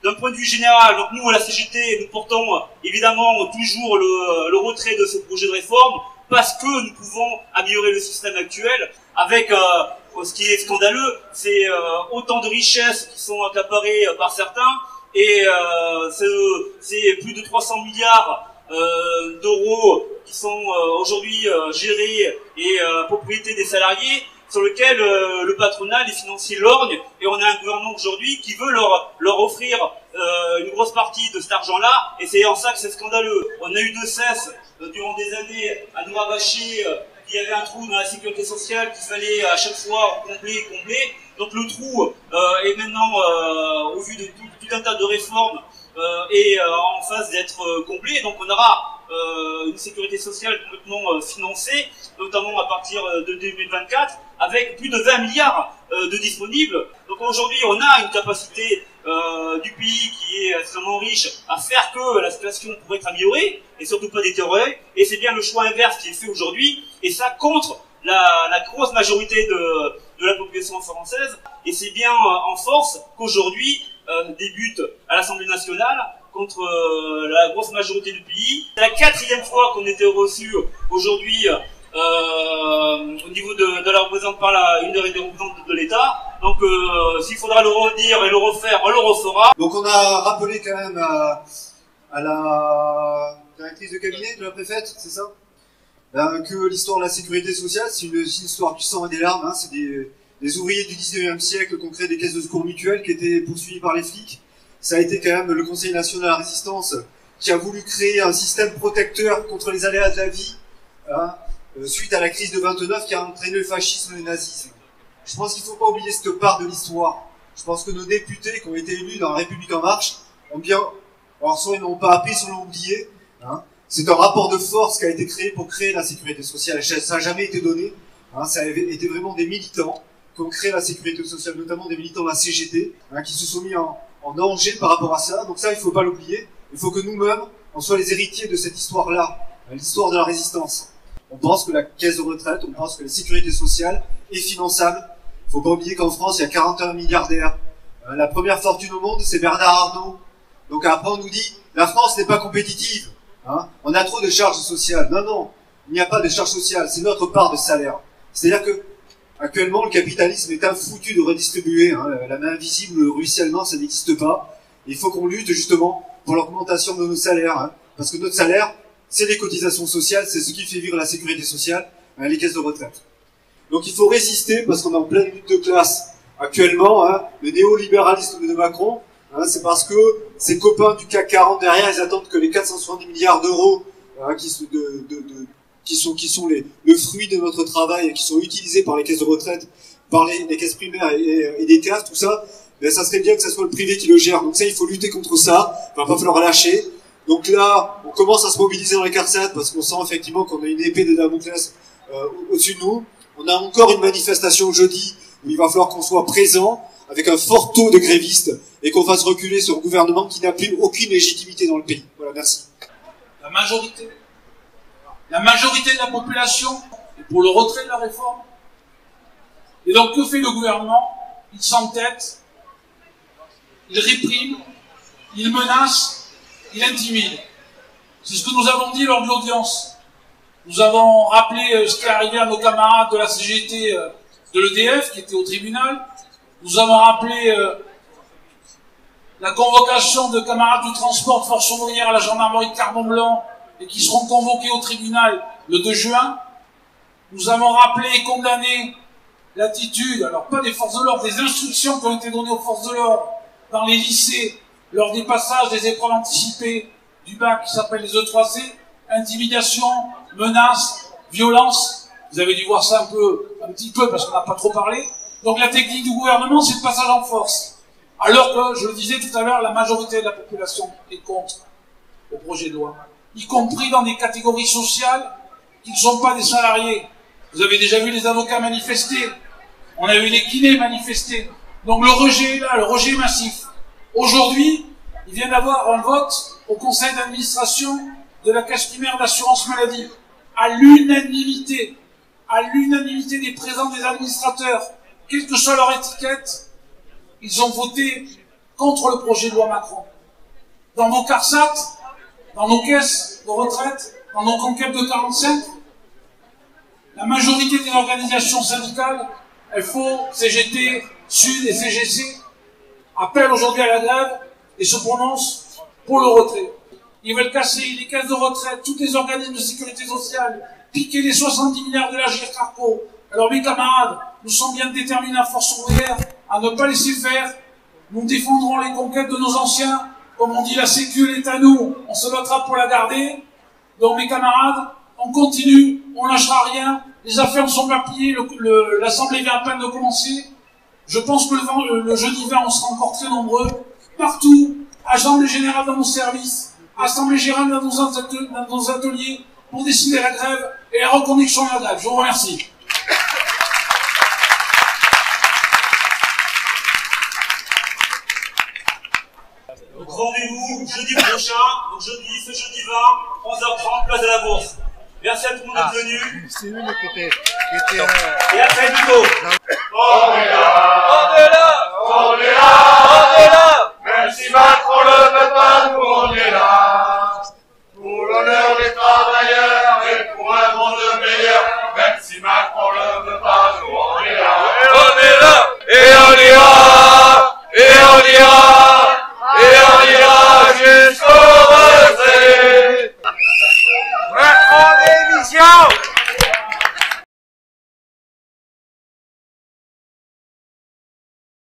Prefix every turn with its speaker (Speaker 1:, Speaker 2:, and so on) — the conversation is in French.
Speaker 1: d'un point de vue général, donc nous à la CGT, nous portons évidemment toujours le retrait de ce projet de réforme, parce que nous pouvons améliorer le système actuel avec ce qui est scandaleux, c'est autant de richesses qui sont accaparées par certains, et c'est plus de 300 milliards d'euros qui sont aujourd'hui gérés et propriété des salariés, sur lequel le patronat, les financiers lorgnent, et on a un gouvernement aujourd'hui qui veut leur offrir une grosse partie de cet argent-là, et c'est en ça que c'est scandaleux. On a eu de cesse, durant des années, à nous rabâcher qu'il y avait un trou dans la sécurité sociale qu'il fallait à chaque fois combler. Donc le trou est maintenant, au vu de tout un tas de réformes, est en phase d'être comblé. Donc on aura une sécurité sociale complètement financée, notamment à partir de 2024, avec plus de 20 milliards de disponibles. Donc aujourd'hui, on a une capacité du pays qui est extrêmement riche à faire que la situation pourrait être améliorée, et surtout pas détériorée, et c'est bien le choix inverse qui est fait aujourd'hui, et ça contre la grosse majorité de la population française, et c'est bien en force qu'aujourd'hui débute à l'Assemblée nationale contre la grosse majorité du pays. C'est la 4e fois qu'on était reçu aujourd'hui au niveau de la représentante par une des représentantes de l'État. Donc s'il faudra le redire et le refaire, on le refera.
Speaker 2: Donc on a rappelé quand même à la directrice de cabinet de la préfète, c'est ça, que l'histoire de la sécurité sociale, c'est une histoire du sang et des larmes, hein. C'est des ouvriers du 19e siècle qui ont créé des caisses de secours mutuelles qui étaient poursuivies par les flics. Ça a été quand même le Conseil national de la résistance qui a voulu créer un système protecteur contre les aléas de la vie, hein, suite à la crise de 29 qui a entraîné le fascisme et le nazisme. Je pense qu'il ne faut pas oublier cette part de l'histoire. Je pense que nos députés qui ont été élus dans la République en marche ont bien, alors soit ils n'ont pas appris, soit ils l'ont oublié, hein. C'est un rapport de force qui a été créé pour créer la sécurité sociale. Ça n'a jamais été donné, hein. Ça a été vraiment des militants qui ont créé la sécurité sociale, notamment des militants de la CGT, hein, qui se sont mis en danger par rapport à ça. Donc ça, il ne faut pas l'oublier. Il faut que nous-mêmes, on soit les héritiers de cette histoire-là, l'histoire de la résistance. On pense que la caisse de retraite, on pense que la sécurité sociale est finançable. Il ne faut pas oublier qu'en France, il y a 41 milliardaires. La première fortune au monde, c'est Bernard Arnault. Donc après, on nous dit, la France n'est pas compétitive, hein. On a trop de charges sociales. Non, non, il n'y a pas de charges sociales. C'est notre part de salaire. C'est-à-dire que actuellement, le capitalisme est infoutu de redistribuer, hein. La main invisible, le ruissellement, ça n'existe pas. Il faut qu'on lutte justement pour l'augmentation de nos salaires, hein, parce que notre salaire, c'est les cotisations sociales, c'est ce qui fait vivre la sécurité sociale, hein, les caisses de retraite. Donc il faut résister, parce qu'on est en pleine lutte de classe actuellement, hein. Le néolibéralisme de Macron, hein, c'est parce que ses copains du CAC 40 derrière, ils attendent que les 470 milliards d'euros, hein, qui sont le fruit de notre travail et qui sont utilisés par les caisses de retraite, par les caisses primaires et des CAF, tout ça, ben ça serait bien que ça soit le privé qui le gère. Donc ça, il faut lutter contre ça. Il va pas falloir lâcher. Donc là, on commence à se mobiliser dans les CARSAT parce qu'on sent effectivement qu'on a une épée de Damoclès au-dessus de nous. On a encore une manifestation jeudi où il va falloir qu'on soit présent avec un fort taux de grévistes et qu'on fasse reculer ce gouvernement qui n'a plus aucune légitimité dans le pays. Voilà, merci.
Speaker 3: La majorité de la population est pour le retrait de la réforme. Et donc, que fait le gouvernement? Il s'entête, il réprime, il menace, il intimide. C'est ce que nous avons dit lors de l'audience. Nous avons rappelé ce qui est arrivé à nos camarades de la CGT de l'EDF, qui étaient au tribunal. Nous avons rappelé la convocation de camarades du transport de Force ouvrière à la gendarmerie de Carbon-Blanc, et qui seront convoqués au tribunal le 2 juin. Nous avons rappelé et condamné l'attitude, alors pas des forces de l'ordre, des instructions qui ont été données aux forces de l'ordre dans les lycées lors des passages des épreuves anticipées du bac qui s'appellent les E3C, intimidation, menace, violence. Vous avez dû voir ça un petit peu parce qu'on n'a pas trop parlé. Donc la technique du gouvernement, c'est le passage en force. Alors que, je le disais tout à l'heure, la majorité de la population est contre le projet de loi, y compris dans des catégories sociales qui ne sont pas des salariés. Vous avez déjà vu les avocats manifester, on a vu les kinés manifester. Donc le rejet est là, le rejet est massif. Aujourd'hui, il vient d'avoir un vote au conseil d'administration de la caisse primaire d'assurance maladie, à l'unanimité des présents des administrateurs, quelle que soit leur étiquette, ils ont voté contre le projet de loi Macron. Dans nos CARSAT, dans nos caisses de retraite, dans nos conquêtes de 45, la majorité des organisations syndicales, FO, CGT, Sud et CGC, appellent aujourd'hui à la grève et se prononcent pour le retrait. Ils veulent casser les caisses de retraite, tous les organismes de sécurité sociale, piquer les 70 milliards de l'Agirc Arrco. Alors mes camarades, nous sommes bien déterminés à Force ouvrière à ne pas laisser faire. Nous défendrons les conquêtes de nos anciens. Comme on dit, la sécu, elle est à nous, on se battra pour la garder. Donc mes camarades, on continue, on lâchera rien. Les affaires sont pas pliées, l'Assemblée vient à peine de commencer. Je pense que le jeudi 20, on sera encore très nombreux. Partout, Assemblée générale dans nos services, Assemblée générale dans nos ateliers, pour décider la grève et la reconduction de la grève. Je vous remercie.
Speaker 1: Donc rendez-vous jeudi prochain, donc ce jeudi 20, 11h30, place de la Bourse. Merci à tout le monde d'être venu.
Speaker 4: C'est une qui était
Speaker 1: Et à très bientôt.